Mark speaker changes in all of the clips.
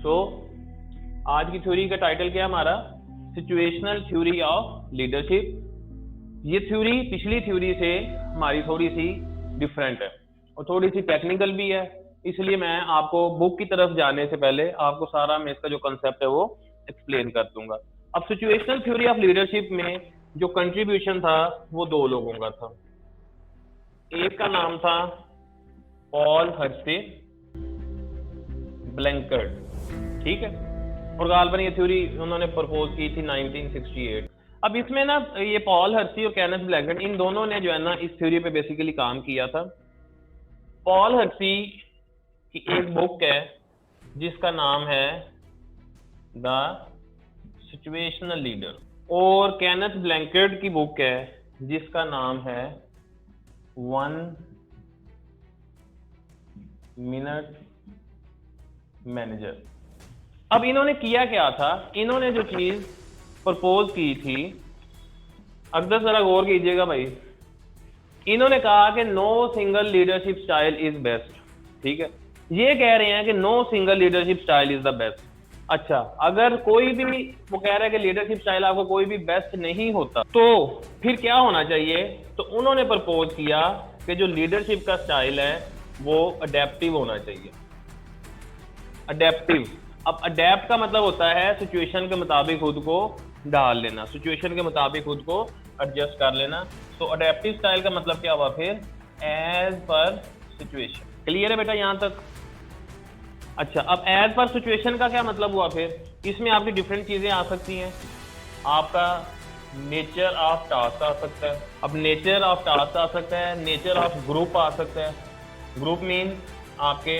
Speaker 1: सो आज की थ्योरी का टाइटल क्या है हमारा? Situational theory of leadership. ये थ्योरी पिछली थ्योरी से हमारी थोड़ी सी डिफरेंट है और थोड़ी सी टेक्निकल भी है, इसलिए मैं आपको बुक की तरफ जाने से पहले आपको सारा मैं इसका जो कंसेप्ट है वो एक्सप्लेन कर दूंगा। अब सिचुएशनल थ्योरी ऑफ लीडरशिप में जो कंट्रीब्यूशन था वो दो लोगों का था। एक का नाम था पॉल हर्से ब्लैंकर्ड, ठीक है, और गालबन ये थ्योरी उन्होंने प्रपोज की थी 1968। अब इसमें ना ये पॉल हर्सी और केनेथ ब्लैंकर्ड इन दोनों ने जो है ना इस थ्योरी पे बेसिकली काम किया था। पॉल हर्सी की एक बुक है जिसका नाम है द सिचुएशनल लीडर, और केनेथ ब्लैंकर्ड की बुक है जिसका नाम है 1 मिनट मैनेजर। अब इन्होंने किया क्या था, इन्होंने जो चीज प्रपोज की थी, अगर जरा गौर कीजिएगा भाई, इन्होंने कहा कि no single leadership style is best, ठीक है, ये कह रहे हैं कि no single leadership style is the best. अच्छा, अगर कोई भी वो कह रहा है कि लीडरशिप स्टाइल आपको कोई भी बेस्ट नहीं होता तो फिर क्या होना चाहिए? तो उन्होंने प्रपोज किया कि जो लीडरशिप का स्टाइल है वो अडेप्टिव होना चाहिए। अडेप्टिव, अब अडेप्ट का मतलब होता है सिचुएशन के मुताबिक खुद को ढाल लेना, सिचुएशन के मुताबिक खुद को एडजस्ट कर लेना। तो अडेप्टिव स्टाइल का मतलब क्या हुआ फिर? As per situation. क्लियर है बेटा यहां तक? अच्छा, अब एज पर सिचुएशन का क्या मतलब हुआ फिर? इसमें आपकी डिफरेंट चीजें आ सकती हैं। आपका नेचर ऑफ टास्क आ सकता है, अब नेचर ऑफ टास्क आ सकता है, नेचर ऑफ ग्रुप आ सकता है। ग्रुप मीन आपके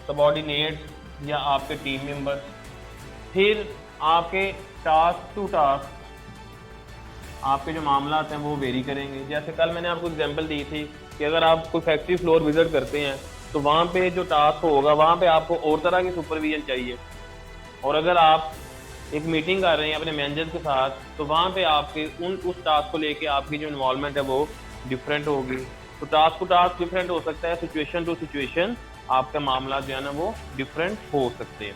Speaker 1: सबॉर्डिनेट्स या आपके टीम मेंबर्स। फिर आपके टास्क टू टास्क आपके जो मामला हैं वो वेरी करेंगे। जैसे कल मैंने आपको एग्जांपल दी थी कि अगर आप कोई फैक्ट्री फ्लोर विजिट करते हैं तो वहाँ पे जो टास्क होगा वहाँ पे आपको और तरह की सुपरविजन चाहिए, और अगर आप एक मीटिंग कर रहे हैं अपने मैनेजर के साथ तो वहाँ पे आपके उस टास्क को लेके आपकी जो इन्वॉल्वमेंट है वो डिफरेंट होगी। तो टास्क टू टास्क डिफरेंट हो सकता है, सिचुएशन टू सिचुएशन आपका मामला जो है ना वो डिफरेंट हो सकते हैं।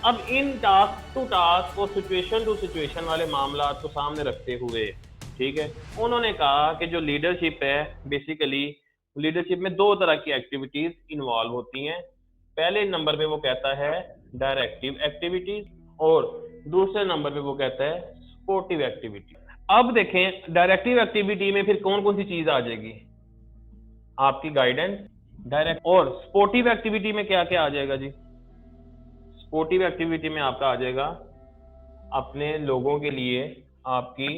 Speaker 1: अब इन टास्क टू टास्क और सिचुएशन टू सिचुएशन वाले मामला को सामने रखते हुए, ठीक है, उन्होंने कहा कि जो लीडरशिप है बेसिकली लीडरशिप में दो तरह की एक्टिविटीज इन्वॉल्व होती हैं। पहले नंबर पे वो कहता है डायरेक्टिव एक्टिविटीज और दूसरे नंबर पे वो कहता है सपोर्टिव एक्टिविटी। अब देखें डायरेक्टिव एक्टिविटी में फिर कौन कौन सी चीज आ जाएगी? आपकी गाइडेंस, डायरेक्ट, और सपोर्टिव एक्टिविटी में क्या क्या आ जाएगा जी? सपोर्टिव एक्टिविटी में आपका आ जाएगा अपने लोगों के लिए आपकी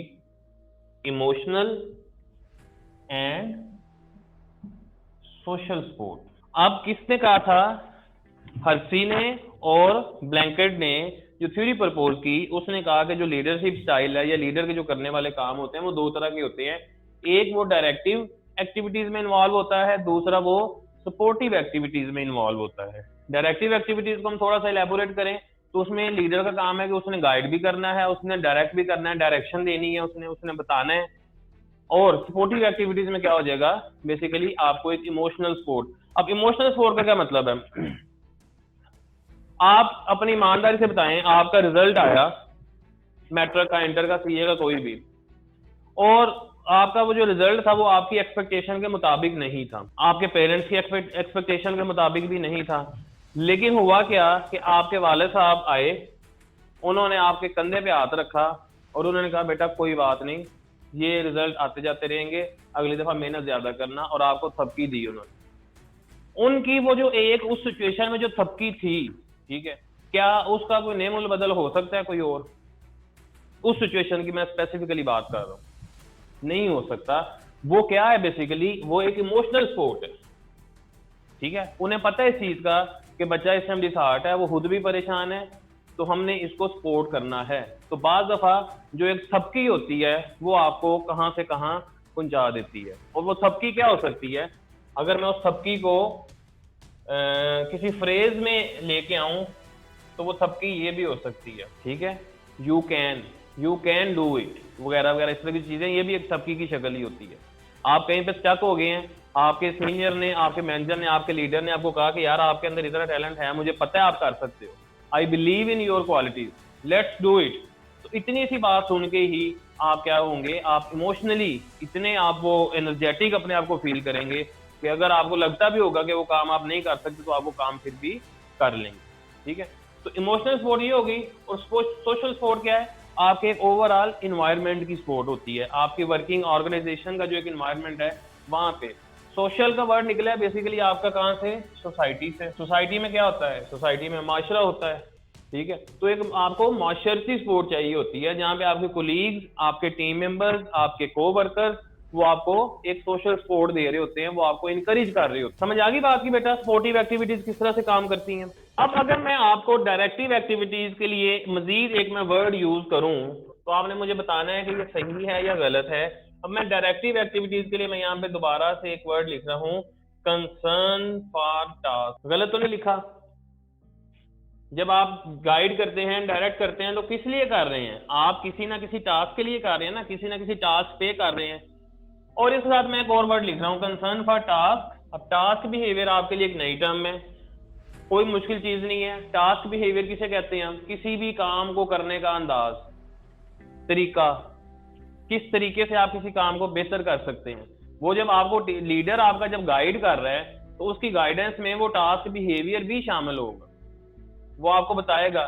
Speaker 1: इमोशनल एंड सोशल सपोर्ट। अब किसने कहा था? हर्सी ने और ब्लैंकेट ने जो थ्योरी प्रपोज की उसने कहा कि जो लीडरशिप स्टाइल है या लीडर के जो करने वाले काम होते हैं वो दो तरह के होते हैं। एक वो डायरेक्टिव एक्टिविटीज में इन्वॉल्व होता है, दूसरा वो सपोर्टिव एक्टिविटीज में इन्वॉल्व होता है। डायरेक्टिव एक्टिविटीज को हम थोड़ा सा इलेबोरेट करें तो उसमें लीडर का काम है कि उसने गाइड भी करना है, उसने डायरेक्ट भी करना है, डायरेक्शन देनी है, उसने बताना है। और सपोर्टिव एक्टिविटीज में क्या हो जाएगा? बेसिकली आपको एक इमोशनल सपोर्ट। अब इमोशनल सपोर्ट का क्या मतलब है? आप अपनी ईमानदारी से बताएं, आपका रिजल्ट आया मैट्रिक का, इंटर का, सीए का, कोई भी, और आपका वो जो रिजल्ट था वो आपकी एक्सपेक्टेशन के मुताबिक नहीं था, आपके पेरेंट्स की एक्सपेक्टेशन के मुताबिक भी नहीं था। लेकिन हुआ क्या कि आपके वाले साहब आए, उन्होंने आपके कंधे पे हाथ रखा और उन्होंने कहा बेटा कोई बात नहीं, ये रिजल्ट आते जाते रहेंगे, अगली दफा मेहनत ज्यादा करना, और आपको थपकी दी उन्होंने। उनकी वो जो एक उस सिचुएशन में जो थपकी थी, ठीक है, क्या उसका कोई नेम बदल हो सकता है कोई और? उस सिचुएशन की मैं स्पेसिफिकली बात कर रहा हूं, नहीं हो सकता। वो क्या है? बेसिकली वो एक इमोशनल सपोर्ट है, ठीक है। उन्हें पता है इस चीज का कि बच्चा इस टाइम डिसहार्ट है, वो खुद भी परेशान है, तो हमने इसको सपोर्ट करना है। तो बाज दफा जो एक थपकी होती है वो आपको कहां से कहां पहुंचा देती है, और वो थपकी क्या हो सकती है? अगर मैं उस थपकी को किसी फ्रेज में लेके आऊं तो वो थपकी ये भी हो सकती है, ठीक है, यू कैन डू इट वगैरह वगैरह, इस तरह की चीजें, ये भी एक थपकी की शक्ल ही होती है। आप कहीं पे स्टक हो गए हैं, आपके सीनियर ने, आपके मैनेजर ने, आपके लीडर ने आपको कहा कि यार आपके अंदर इतना टैलेंट है, मुझे पता है आप कर सकते हो, I believe in your qualities, let's do it. तो इतनी सी बात सुन के ही आप क्या होंगे, आप इमोशनली इतने आप वो एनर्जेटिक अपने आप को फील करेंगे कि अगर आपको लगता भी होगा कि वो काम आप नहीं कर सकते तो आप वो काम फिर भी कर लेंगे। ठीक है, तो इमोशनल सपोर्ट ये होगी। और सोशल सपोर्ट क्या है, आपके एक ओवरऑल इन्वायरमेंट की सपोर्ट होती है, आपकी वर्किंग ऑर्गेनाइजेशन का जो एक इन्वायरमेंट है वहां पे। सोशल का वर्ड निकला है बेसिकली आपका कहाँ से, सोसाइटी से। सोसाइटी में क्या होता है, सोसाइटी में माशरा होता है। ठीक है, तो एक आपको माशरती सपोर्ट चाहिए होती है जहाँ पे आपके कोलीग्स, आपके टीम मेंबर्स, आपके को-वर्कर्स वो आपको एक सोशल सपोर्ट दे रहे होते हैं, वो आपको इनकरेज कर रहे होते हैं। समझ आ गई बात की बेटा, सपोर्टिव एक्टिविटीज किस तरह से काम करती हैं। अब अगर मैं आपको डायरेक्टिव एक्टिविटीज के लिए मजीद एक मैं वर्ड यूज करूं तो आपने मुझे बताना है कि ये सही है या गलत है। अब मैं डायरेक्टिव एक्टिविटीज के लिए मैं यहाँ पे दोबारा से एक वर्ड लिख रहा हूँ, कंसर्न फॉर टास्क। गलत तो नहीं लिखा? जब आप गाइड करते हैं, डायरेक्ट करते हैं तो किस लिए कर रहे हैं, आप किसी ना किसी टास्क के लिए कर रहे हैं ना, किसी ना किसी टास्क पे कर रहे हैं। और इसके साथ मैं एक और वर्ड लिख रहा हूँ, कंसर्न फॉर टास्क। अब टास्क बिहेवियर आपके लिए एक नई टर्म है, कोई मुश्किल चीज नहीं है। टास्क बिहेवियर किसे कहते हैं, किसी भी काम को करने का अंदाज, तरीका, किस तरीके से आप किसी काम को बेहतर कर सकते हैं। वो जब आपको लीडर आपका जब गाइड कर रहा है तो उसकी गाइडेंस में वो टास्क बिहेवियर भी शामिल होगा, वो आपको बताएगा।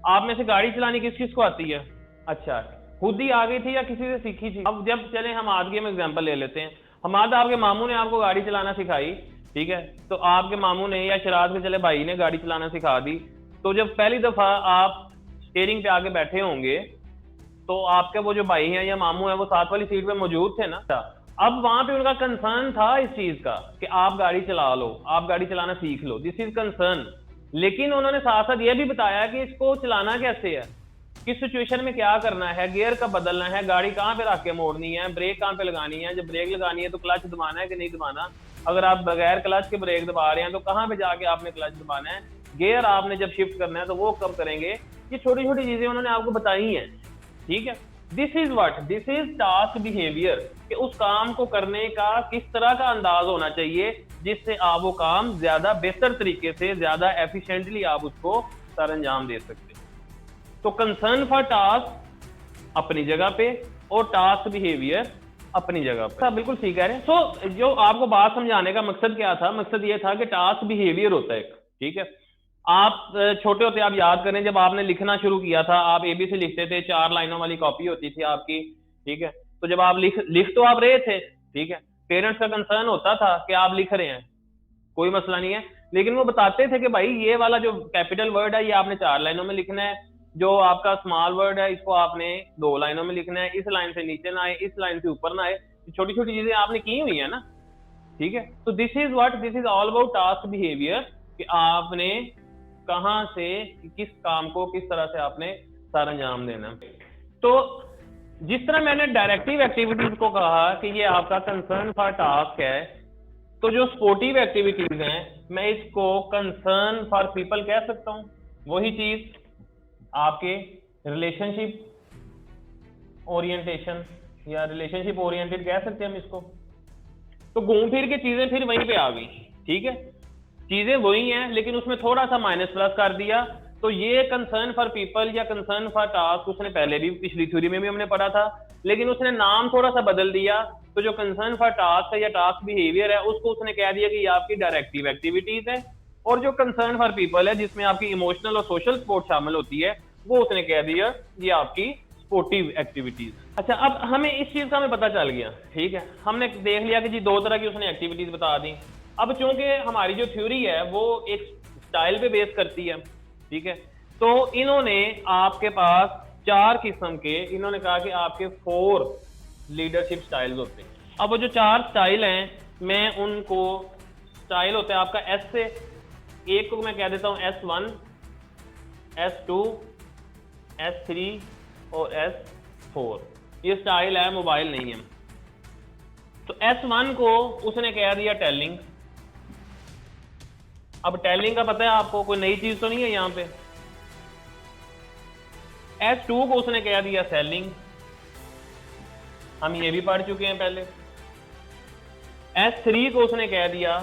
Speaker 1: आप में से गाड़ी चलानी किस किस को आती है? अच्छा, खुद ही आ गई थी या किसी से सीखी थी? अब जब चले हम आज के एग्जांपल ले लेते हैं, हमारा आपके मामू ने आपको गाड़ी चलाना सिखाई, ठीक है, तो आपके मामू ने या शराब के चले भाई ने गाड़ी चलाना सिखा दी। तो जब पहली दफा आप स्टीयरिंग पे आके बैठे होंगे तो आपके वो जो भाई हैं या मामू हैं वो साथ वाली सीट पे मौजूद थे ना। अब वहां पे उनका कंसर्न था इस चीज का कि आप गाड़ी चला लो, आप गाड़ी चलाना सीख लो, दिस इज कंसर्न। लेकिन उन्होंने साथ साथ ये भी बताया कि इसको चलाना कैसे है, किस सिचुएशन में क्या करना है, गियर कब बदलना है, गाड़ी कहाँ पे रख के मोड़नी है, ब्रेक कहाँ पे लगानी है, जब ब्रेक लगानी है तो क्लच दबाना है कि नहीं दबाना, अगर आप बगैर क्लच के ब्रेक दबा रहे हैं तो कहाँ पे जाके आपने क्लच दबाना है, गियर आपने जब शिफ्ट करना है तो वो कब करेंगे। ये छोटी छोटी चीजें उन्होंने आपको बताई हैं। ठीक है, this is what, this is task behaviour, कि उस काम को करने का किस तरह का अंदाज होना चाहिए जिससे आप वो काम ज्यादा बेहतर तरीके से, ज्यादा एफिशिएंटली आप उसको सर अंजाम दे सकते हैं। तो कंसर्न फॉर टास्क अपनी जगह पे और टास्क बिहेवियर अपनी जगह पे। आप बिल्कुल ठीक कह रहे हैं। सो जो आपको बात समझाने का मकसद क्या था, मकसद ये था कि टास्क बिहेवियर होता है एक, ठीक है। आप छोटे होते आप याद करें जब आपने लिखना शुरू किया था, आप एबीसी लिखते थे, 4 लाइनों वाली कॉपी होती थी आपकी, ठीक है। तो जब आप लिख तो आप रहे थे, ठीक है, पेरेंट्स का कंसर्न होता था कि आप लिख रहे हैं, कोई मसला नहीं है, लेकिन वो बताते थे कि भाई ये वाला जो कैपिटल वर्ड है ये आपने 4 लाइनों में लिखना है, जो आपका स्मॉल वर्ड है इसको आपने 2 लाइनों में लिखना है, इस लाइन से नीचे ना आए, इस लाइन से ऊपर ना आए। छोटी छोटी चीजें आपने की हुई है ना, ठीक है। तो this is what, this is all about task behaviour, कि आपने कहां से किस काम को किस तरह से आपने सर अंजाम देना। तो जिस तरह मैंने डायरेक्टिव एक्टिविटीज को कहा कि ये आपका कंसर्न फॉर टास्क है, तो जो सपोर्टिव एक्टिविटीज हैं मैं इसको कंसर्न फॉर पीपल कह सकता हूं। वही चीज आपके रिलेशनशिप ओरिएंटेशन या रिलेशनशिप ओरिएंटेड कह सकते हैं हम इसको। तो घूम फिर के चीजें फिर वहीं पे आ गई, ठीक है, चीजें वही हैं लेकिन उसमें थोड़ा सा माइनस प्लस कर दिया। तो ये कंसर्न फॉर पीपल या कंसर्न फॉर टास्क उसने पहले भी पिछली थ्योरी में भी हमने पढ़ा था, लेकिन उसने नाम थोड़ा सा बदल दिया। तो जो कंसर्न फॉर टास्क है या टास्क बिहेवियर है उसको उसने कह दिया कि ये आपकी डायरेक्टिव एक्टिविटीज है, और जो कंसर्न फॉर पीपल है जिसमें आपकी इमोशनल और सोशल सपोर्ट शामिल होती है वो उसने कह दिया ये आपकी सपोर्टिव एक्टिविटीज। अच्छा, अब हमें इस चीज का हमें पता चल गया, ठीक है, हमने देख लिया कि जी 2 तरह की उसने एक्टिविटीज बता दी। अब चूंकि हमारी जो थ्योरी है वो एक स्टाइल पे बेस करती है, ठीक है, तो इन्होंने आपके पास 4 किस्म के, इन्होंने कहा कि आपके 4 लीडरशिप स्टाइल्स होते हैं। अब वो जो 4 स्टाइल हैं मैं उनको, स्टाइल होता है आपका एस से, एक को मैं कह देता हूं S1, S2, S3 और S4। ये स्टाइल है, मोबाइल नहीं है। तो S1 को उसने कह दिया टेलिंग। अब टेलिंग का पता है आपको, कोई नई चीज तो नहीं है यहां पे। S2 को उसने कह दिया सेलिंग, हम ये भी पढ़ चुके हैं पहले। S3 को उसने कह दिया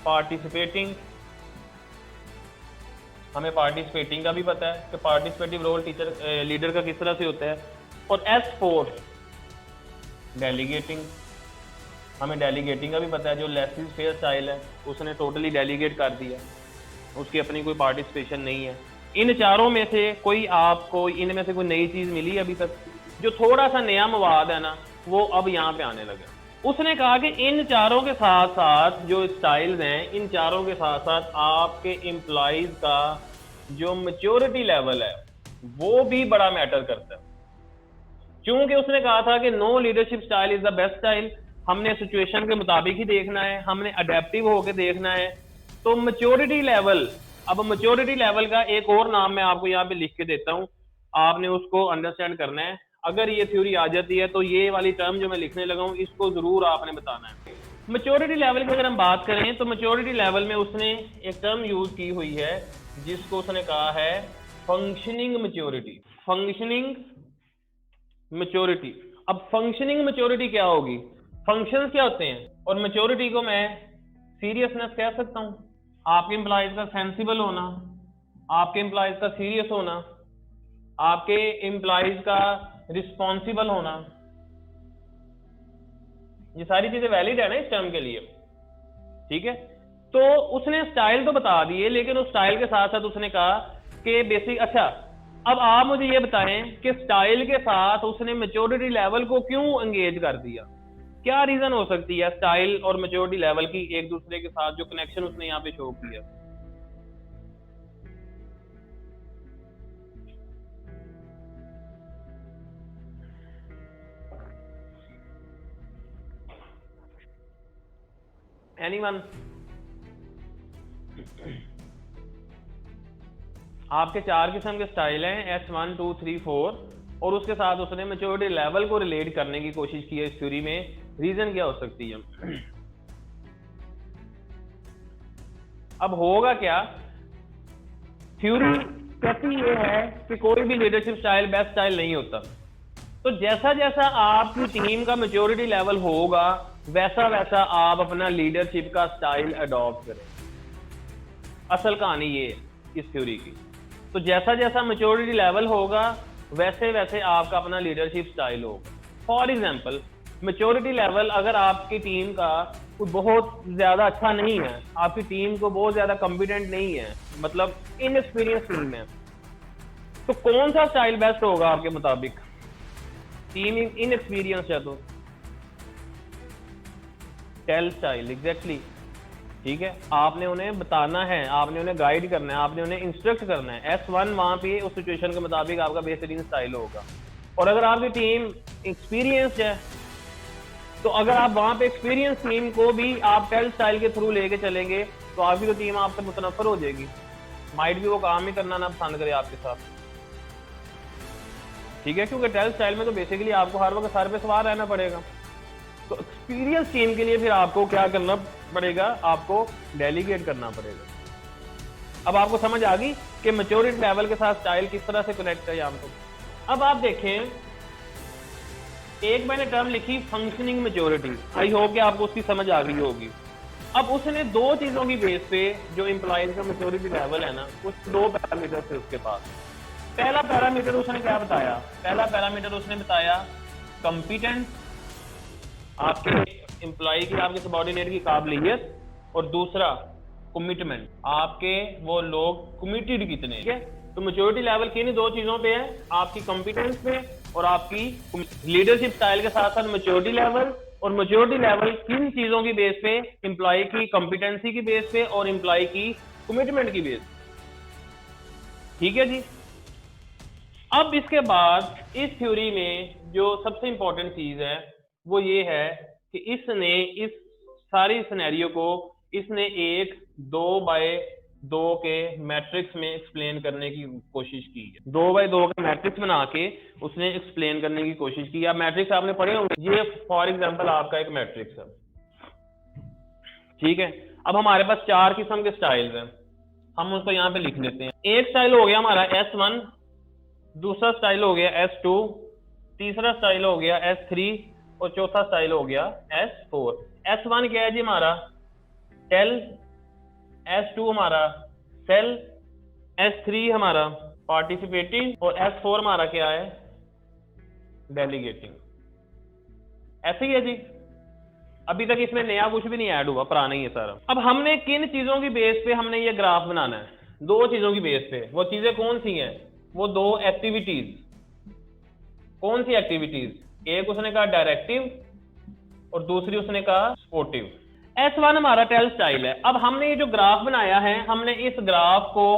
Speaker 1: पार्टिसिपेटिंग, हमें पार्टिसिपेटिंग का भी पता है कि पार्टिसिपेटिव रोल टीचर लीडर का किस तरह से होता है। और S4 डेलीगेटिंग, हमें डेलीगेटिंग का भी पता है। जो लेस इज फेयर स्टाइल है उसने टोटली डेलीगेट कर दिया, उसकी अपनी कोई पार्टिसिपेशन नहीं है। इन चारों में से कोई आपको इनमें से कोई नई चीज मिली अभी तक? जो थोड़ा सा नया मवाद है ना वो अब यहाँ पे आने लगा। उसने कहा कि इन चारों के साथ साथ जो स्टाइल्स हैं, इन चारों के साथ साथ आपके एम्प्लॉइज का जो मैच्योरिटी लेवल है वो भी बड़ा मैटर करता है। क्योंकि उसने कहा था कि no leadership style is the best style, हमने सिचुएशन के मुताबिक ही देखना है, हमने अडेप्टिव होकर देखना है। तो मैच्योरिटी लेवल, अब मैच्योरिटी लेवल का एक और नाम मैं आपको यहाँ पे लिख के देता हूँ, आपने उसको अंडरस्टैंड करना है। अगर ये थ्योरी आ जाती है तो ये वाली टर्म जो मैं लिखने लगा हूँ इसको जरूर आपने बताना है। मैच्योरिटी लेवल की अगर हम बात करें तो मैच्योरिटी लेवल में उसने एक टर्म यूज की हुई है जिसको उसने कहा है फंक्शनिंग मैच्योरिटी। फंक्शनिंग मैच्योरिटी, अब फंक्शनिंग मैच्योरिटी क्या होगी? फंक्शंस क्या होते हैं? और मैच्योरिटी को मैं सीरियसनेस कह सकता हूं। आपके एम्प्लॉयज का सेंसिबल होना, आपके एम्प्लॉयज का सीरियस होना, आपके एम्प्लॉयज का रिस्पॉन्सिबल होना, ये सारी चीजें वैलिड है ना इस टर्म के लिए, ठीक है। तो उसने स्टाइल तो बता दिए, लेकिन उस स्टाइल के साथ साथ उसने कहा कि बेसिक, अच्छा अब आप मुझे ये बताएं कि स्टाइल के साथ उसने मैच्योरिटी लेवल को क्यों एंगेज कर दिया? क्या रीजन हो सकती है स्टाइल और मैच्योरिटी लेवल की एक दूसरे के साथ जो कनेक्शन उसने यहाँ पे शो किया? एनीवन? आपके 4 किस्म के स्टाइल हैं, S1 2 3 4, और उसके साथ उसने मैच्योरिटी लेवल को रिलेट करने की कोशिश की है इस थ्योरी में। रीजन क्या हो सकती है? अब होगा क्या, थ्योरी कहती ये है कि कोई भी लीडरशिप स्टाइल बेस्ट स्टाइल नहीं होता। तो जैसा जैसा आपकी टीम का मैच्योरिटी लेवल होगा वैसा वैसा आप अपना लीडरशिप का स्टाइल अडॉप्ट करें। असल कहानी ये है इस थ्योरी की। तो जैसा जैसा मैच्योरिटी लेवल होगा वैसे वैसे आपका अपना लीडरशिप स्टाइल होगा। फॉर एग्जांपल, मैच्योरिटी लेवल अगर आपकी टीम का कोई बहुत ज्यादा अच्छा नहीं है, आपकी टीम को बहुत ज्यादा कॉम्पिटेंट नहीं है, मतलब इनएक्सपीरियंस टीम है, तो कौन सा स्टाइल बेस्ट होगा आपके मुताबिक? टीम इनएक्सपीरियंस है तो टेल स्टाइल, एग्जैक्टली, ठीक है। आपने उन्हें बताना है, आपने उन्हें गाइड करना है, आपने उन्हें इंस्ट्रक्ट करना है। S1 वहां पे उस सिचुएशन के मुताबिक आपका बेहतरीन स्टाइल होगा। और अगर आपकी टीम एक्सपीरियंस्ड है तो अगर आप वहां पे एक्सपीरियंस टीम को भी आप टेल स्टाइल के थ्रू लेके चलेंगे तो आपकी तो टीम आपसे मुतनफर हो जाएगी, माइट भी वो काम ही करना ना पसंद करे आपके साथ, ठीक है। क्योंकि टेल स्टाइल में तो बेसिकली आपको हर वक्त सर पे सवार रहना पड़ेगा। तो एक्सपीरियंस टीम के लिए फिर आपको क्या करना पड़ेगा? आपको डेलीगेट करना पड़ेगा। अब आपको समझ आ गई कि मैच्योरिटी लेवल के साथ स्टाइल किस तरह से कनेक्ट है यहाँ पे। अब आप देखें, एक मैंने टर्म लिखी फंक्शनिंग मैच्योरिटी, आई होप कि आपको उसकी समझ आ गई होगी। अब उसने दो चीजों की बेस पे जो एम्प्लॉयज का मैच्योरिटी लेवल है ना, कुछ दो पैरामीटर थे उसके पास। पहला पैरामीटर उसने क्या बताया? पहला पैरामीटर उसने बताया कॉम्पिटेंस, आपके एम्प्लॉय की, आपके सबऑर्डिनेट की काबिलियत, और दूसरा कमिटमेंट, आपके वो लोग कमिटेड कितने, ठीक है। तो मैच्योरिटी लेवल किन दो चीजों पे है? आपकी कॉम्पिटेंस पे और आपकी लीडरशिप स्टाइल के साथ साथ मैच्योरिटी लेवल। और मैच्योरिटी लेवल किन चीजों की बेस पे? एम्प्लॉय की कॉम्पिटेंसी की बेस पे और एम्प्लॉय की कमिटमेंट की बेस, ठीक है जी। अब इसके बाद इस थ्योरी में जो सबसे इंपॉर्टेंट चीज है वो ये है कि इसने इस सारी सिनेरियो को इसने एक 2x2 के मैट्रिक्स में एक्सप्लेन करने की कोशिश की है। 2x2 का मैट्रिक्स बना के उसने एक्सप्लेन करने की कोशिश की। अब मैट्रिक्स आपने पढ़े होंगे, ये फॉर एग्जांपल आपका एक मैट्रिक्स है, ठीक है। अब हमारे पास 4 किस्म के स्टाइल्स हैं, हम उसको यहाँ पे लिख लेते हैं। एक स्टाइल हो गया हमारा S1, दूसरा स्टाइल हो गया S2, तीसरा स्टाइल हो गया S3 और चौथा स्टाइल हो गया S4। S1 क्या है जी? हमारा टेल, S2 हमारा सेल, S3 हमारा पार्टिसिपेटिंग और S4 हमारा क्या है, डेलीगेटिंग। ऐसे ही है जी, अभी तक इसमें नया कुछ भी नहीं ऐड हुआ, पुराना ही है सारा। अब हमने किन चीजों की बेस पे हमने ये ग्राफ बनाना है, दो चीजों की बेस पे। वो चीजें कौन सी हैं, वो दो एक्टिविटीज। कौन सी एक्टिविटीज, एक उसने कहा डायरेक्टिव और दूसरी उसने कहा सपोर्टिव। S1 हमारा टेल स्टाइल है। अब हमने ये जो ग्राफ बनाया है, हमने इस ग्राफ को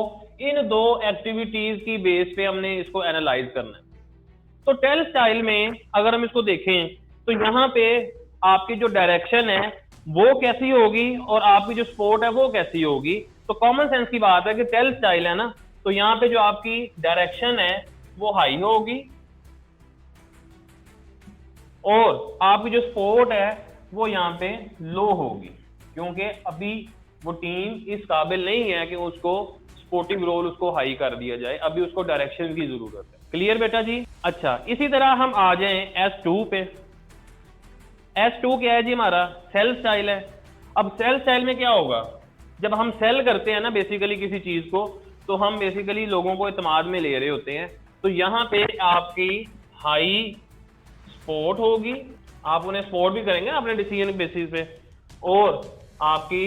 Speaker 1: इन दो एक्टिविटीज की बेस पे हमने इसको एनालाइज करना है। तो टेल स्टाइल में अगर हम इसको देखें तो यहाँ पे आपकी जो डायरेक्शन है वो कैसी होगी और आपकी जो सपोर्ट है वो कैसी होगी। तो कॉमन सेंस की बात है कि टेल स्टाइल है ना, तो यहाँ पे जो आपकी डायरेक्शन है वो हाई होगी और आपकी जो सपोर्ट है वो यहाँ पे लो होगी, क्योंकि अभी वो टीम इस काबिल नहीं है कि उसको सपोर्टिव रोल उसको हाई कर दिया जाए, अभी उसको डायरेक्शन की जरूरत है। क्लियर बेटा जी। अच्छा, इसी तरह हम आ जाएं S2 पे। S2 क्या है जी, हमारा सेल स्टाइल है। अब सेल स्टाइल में क्या होगा, जब हम सेल करते हैं ना बेसिकली किसी चीज को, तो हम बेसिकली लोगों को इत्माद में ले रहे होते हैं। तो यहाँ पे आपकी हाई सपोर्ट होगी, आप उन्हें सपोर्ट भी करेंगे अपने डिसीजन बेसिस पे, और आपकी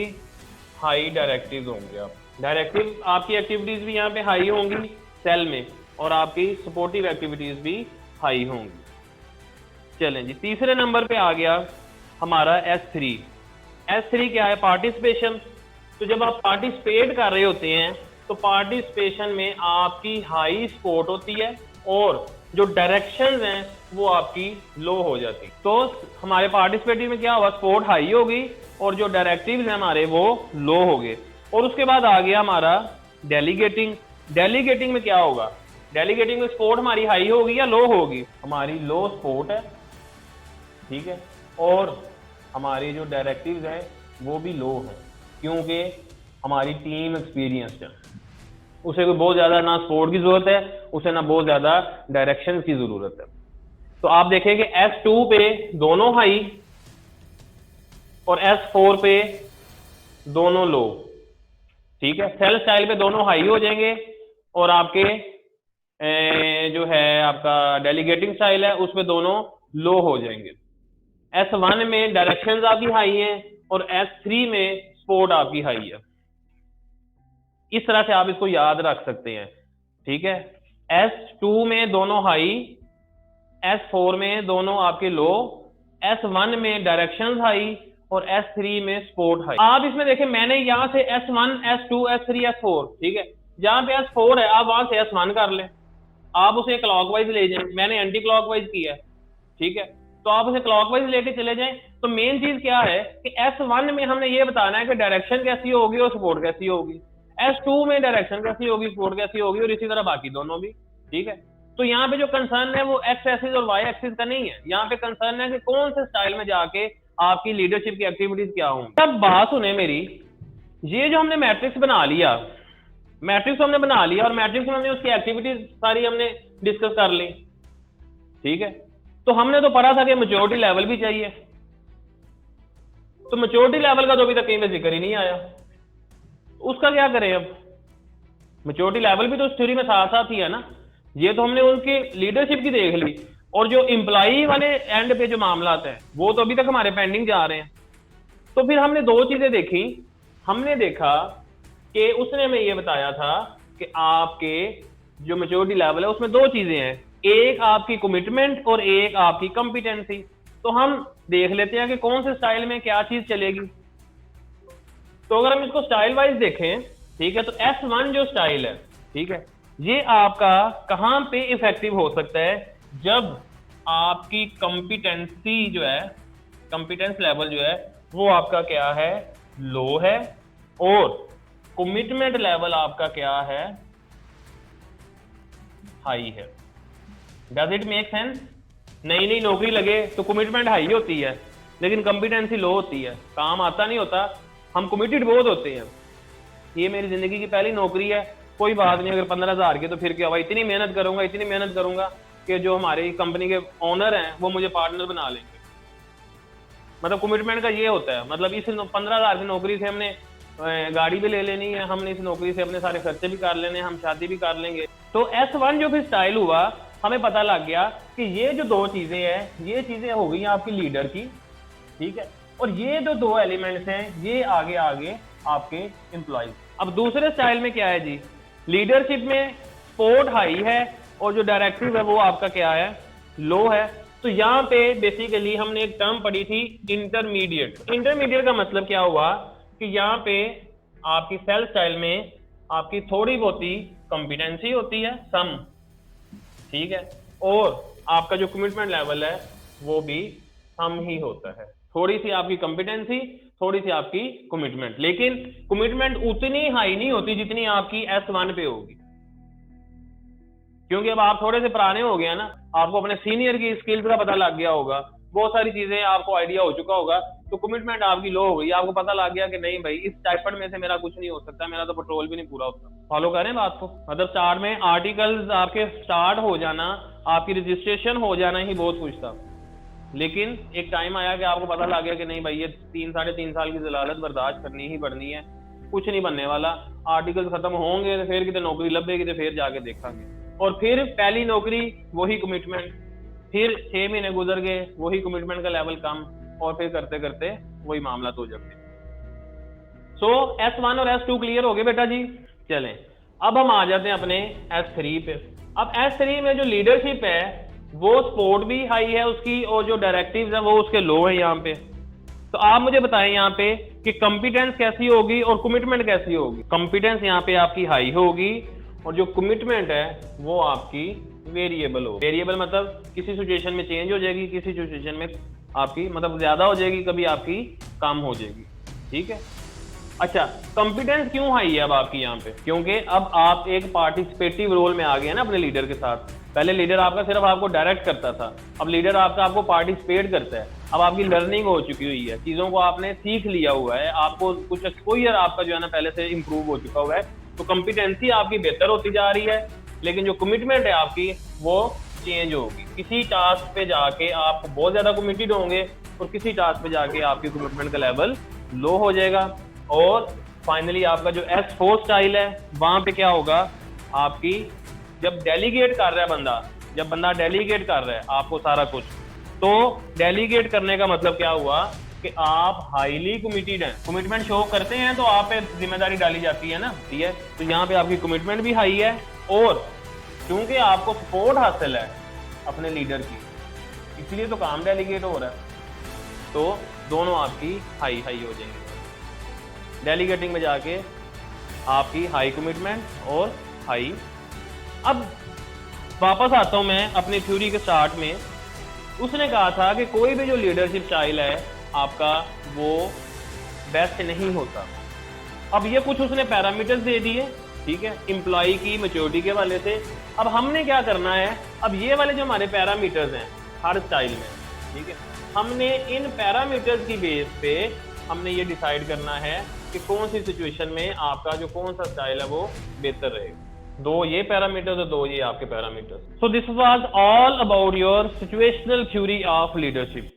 Speaker 1: हाई डायरेक्टिव होंगे। आप डायरेक्टिव आपकी एक्टिविटीज भी यहाँ पे हाई होंगी सेल में, और आपकी सपोर्टिव एक्टिविटीज भी हाई होंगी। चलें जी, तीसरे नंबर पे आ गया हमारा S3। S3 क्या है, पार्टिसिपेशन। तो जब आप पार्टिसिपेट कर रहे होते हैं तो पार्टिसिपेशन में आपकी हाई सपोर्ट होती है और जो डायरेक्शंस हैं वो आपकी लो हो जाती। तो हमारे पार्टिसिपेटिव में क्या होगा, सपोर्ट हाई होगी और जो डायरेक्टिव्स हैं हमारे वो लो हो गए। और उसके बाद आ गया हमारा डेलीगेटिंग। डेलीगेटिंग में क्या होगा, डेलीगेटिंग में सपोर्ट हमारी हाई होगी या लो होगी, हमारी लो सपोर्ट है, ठीक है, और हमारी जो डायरेक्टिव्स है वो भी लो है, क्योंकि हमारी टीम एक्सपीरियंस्ड है, उसे कोई बहुत ज्यादा ना सपोर्ट की जरूरत है, उसे ना बहुत ज्यादा डायरेक्शन की जरूरत है। तो आप देखें कि S2 पे दोनों हाई और S4 पे दोनों लो, ठीक है। सेल स्टाइल पे दोनों हाई हो जाएंगे और आपके जो है आपका डेलीगेटिंग स्टाइल है उसमें दोनों लो हो जाएंगे। S1 में डायरेक्शंस आपकी हाई हैं और S3 में सपोर्ट आपकी हाई है। इस तरह से आप इसको याद रख सकते हैं, ठीक है। S2 में दोनों हाई, S4 में दोनों आपके लो, S1 में डायरेक्शंस हाई और S3 में सपोर्ट हाई। आप इसमें देखें, मैंने यहां से S1, S2, S3, S4, ठीक है, जहां पे S4 है आप वहां से S1 कर लें, आप उसे क्लॉकवाइज ले जाएं। मैंने एंटी क्लॉकवाइज किया है, ठीक है, तो आप उसे क्लॉकवाइज लेके चले जाएं। तो मेन चीज क्या है कि S1 में हमने ये बताना है कि डायरेक्शन कैसी होगी और सपोर्ट कैसी होगी, S2 में डायरेक्शन कैसी होगी, सपोर्ट कैसी होगी, और इसी तरह बाकी दोनों भी, ठीक है। तो यहाँ पे जो कंसर्न है वो एक्स एक्सिस और वाई एक्सिस का नहीं है, यहाँ पे कंसर्न है कि कौन से स्टाइल में जाके आपकी लीडरशिप की एक्टिविटीज क्या होंगी। अब बात सुने मेरी, ये जो हमने मैट्रिक्स बना लिया, मैट्रिक्स हमने बना लिया और मैट्रिक्स में हमने उसकी एक्टिविटीज सारी हमने डिस्कस कर ली, ठीक है। तो हमने तो पढ़ा था कि मैच्योरिटी लेवल भी चाहिए, तो मैच्योरिटी लेवल का तो अभी तक कहीं में जिक्र ही नहीं आया, उसका क्या करें। अब मैच्योरिटी लेवल भी तो थ्योरी में साथ साथ ही है ना, ये तो हमने उनकी लीडरशिप की देख ली, और जो एम्प्लॉई वाले एंड पे जो मामला है वो तो अभी तक हमारे पेंडिंग जा रहे हैं। तो फिर हमने दो चीजें देखी, हमने देखा कि उसने हमें ये बताया था कि आपके जो मैच्योरिटी लेवल है उसमें दो चीजें हैं, एक आपकी कमिटमेंट और एक आपकी कॉम्पिटेंसी। तो हम देख लेते हैं कि कौन से स्टाइल में क्या चीज चलेगी। तो अगर हम इसको स्टाइल वाइज देखें, ठीक है, तो S1 जो स्टाइल है, ठीक है, ये आपका कहां पे इफेक्टिव हो सकता है, जब आपकी कॉम्पिटेंसी जो है, कॉम्पिटेंस लेवल जो है वो आपका क्या है, लो है, और कमिटमेंट लेवल आपका क्या है, हाई है। Does it make sense. नई नई नौकरी लगे तो कमिटमेंट हाई होती है लेकिन कॉम्पिटेंसी लो होती है, काम आता नहीं होता, हम कमिटेड बहुत होते हैं, ये मेरी जिंदगी की पहली नौकरी है, कोई बात नहीं, अगर 15,000 की तो फिर क्या हुआ, इतनी मेहनत करूंगा, इतनी मेहनत करूंगा कि जो हमारी कंपनी के ओनर हैं वो मुझे पार्टनर बना लेंगे। मतलब कमिटमेंट का ये होता है, मतलब इस 15,000 की नौकरी से हमने गाड़ी भी ले लेनी है, हमने इस नौकरी से अपने सारे खर्चे भी कर लेने हैं, हम शादी भी कर लेंगे। तो S1 जो भी स्टाइल हुआ, हमें पता लग गया कि ये जो दो चीजें हैं, ये चीजें हो गई आपकी लीडर की, ठीक है, और ये जो दो एलिमेंट्स हैं ये आगे आगे आपके एम्प्लॉइज। अब दूसरे स्टाइल में क्या है जी, लीडरशिप में सपोर्ट हाई है और जो डायरेक्टिव है वो आपका क्या है, लो है। तो यहाँ पे बेसिकली हमने एक टर्म पढ़ी थी इंटरमीडिएट। इंटरमीडिएट का मतलब क्या हुआ कि यहाँ पे आपकी सेल स्टाइल में आपकी थोड़ी बहुती कॉम्पिटेंसी होती है, सम, ठीक है, और आपका जो कमिटमेंट लेवल है वो भी सम ही होता है। थोड़ी सी आपकी कॉम्पिटेंसी, थोड़ी सी आपकी कमिटमेंट, लेकिन कमिटमेंट उतनी हाई नहीं होती जितनी आपकी S1 पे होगी, क्योंकि अब आप थोड़े से पुराने हो गए ना, आपको अपने सीनियर की स्किल्स का पता लग गया होगा, बहुत सारी चीजें आपको आइडिया हो चुका होगा, तो कमिटमेंट आपकी लो हो गई, आपको पता लग गया कि नहीं भाई इस स्टाइपेंड में से मेरा कुछ नहीं हो सकता, मेरा तो पेट्रोल भी नहीं पूरा होता। फॉलो करें बात को, मतलब स्टार्ट में आर्टिकल्स आपके स्टार्ट हो जाना, आपकी रजिस्ट्रेशन हो जाना ही बहुत कुछ था, लेकिन एक टाइम आया कि आपको पता लग गया कि नहीं भाई ये 3-3.5 साल की जलालत बर्दाश्त करनी ही पड़नी है, कुछ नहीं बनने वाला, आर्टिकल खत्म होंगे तो फिर कितने नौकरी लभेगी तो फिर जाके देखेंगे, और फिर पहली नौकरी वही कमिटमेंट, फिर 6 महीने गुजर गए वही कमिटमेंट का लेवल कम, और फिर करते करते वही मामला हो जाते। सो S1 और S2 क्लियर हो गए बेटा जी। चलें अब हम आ जाते हैं अपने S3 पे। अब S3 में जो लीडरशिप है वो सपोर्ट भी हाई है उसकी, और जो डायरेक्टिव्स है वो उसके लो है यहाँ पे। तो आप मुझे बताएं यहाँ पे कि कॉम्पिटेंस कैसी होगी और कमिटमेंट कैसी होगी। कॉम्पिटेंस यहाँ पे आपकी हाई होगी और जो कमिटमेंट है वो आपकी वेरिएबल हो। वेरिएबल मतलब किसी सिचुएशन में चेंज हो जाएगी, किसी सिचुएशन में आपकी मतलब ज्यादा हो जाएगी, कभी आपकी कम हो जाएगी, ठीक है। अच्छा, कॉम्पिटेंस क्यों हाई है अब आपकी यहाँ पे, क्योंकि अब आप एक पार्टिसिपेटिव रोल में आ गए ना अपने लीडर के साथ। पहले लीडर आपका सिर्फ आपको डायरेक्ट करता था, अब लीडर आपको पार्टिसिपेट करता है। अब आपकी लर्निंग हो चुकी हुई है, चीजों को आपने सीख लिया हुआ है, आपको कुछ एक्सपोजर आपका जो है ना पहले से इंप्रूव हो चुका हुआ है, तो कॉम्पिटेंसी आपकी बेहतर होती जा रही है। लेकिन जो कमिटमेंट है आपकी वो चेंज होगी। किसी टास्क पे जाके आप बहुत ज्यादा कमिटेड होंगे और किसी टास्क पे जाके आपकी कमिटमेंट का लेवल लो हो जाएगा। और फाइनली आपका जो S4 स्टाइल है वहां पे क्या होगा, आपकी जब डेलीगेट कर रहा है बंदा, जब बंदा डेलीगेट कर रहा है आपको सारा कुछ, तो डेलीगेट करने का मतलब क्या हुआ कि आप हाईली कमिटेड हैं, कमिटमेंट शो करते हैं तो आप पे जिम्मेदारी डाली जाती है ना, ठीक है। तो यहाँ पे आपकी कमिटमेंट भी हाई है और क्योंकि आपको सपोर्ट हासिल है अपने लीडर की, इसलिए तो काम डेलीगेट हो रहा है, तो दोनों आपकी हाई हाई हो जाएंगे। डेलीगेटिंग में जाके आपकी हाई कमिटमेंट और हाई। अब वापस आता हूं मैं अपनी थ्योरी के स्टार्ट में। उसने कहा था कि कोई भी जो लीडरशिप स्टाइल है आपका वो बेस्ट नहीं होता। अब ये कुछ उसने पैरामीटर्स दे दिए, ठीक है, एम्प्लॉय की मैच्योरिटी के वाले से। अब हमने क्या करना है, अब ये वाले जो हमारे पैरामीटर्स हैं हर स्टाइल में, ठीक है, हमने इन पैरामीटर्स की बेस पे हमने ये डिसाइड करना है कि कौन सी सिचुएशन में आपका जो कौन सा स्टाइल है वो बेहतर रहेगा। दो ये पैरामीटर्स और दो ये आपके parameters. So this was all about your situational theory of leadership.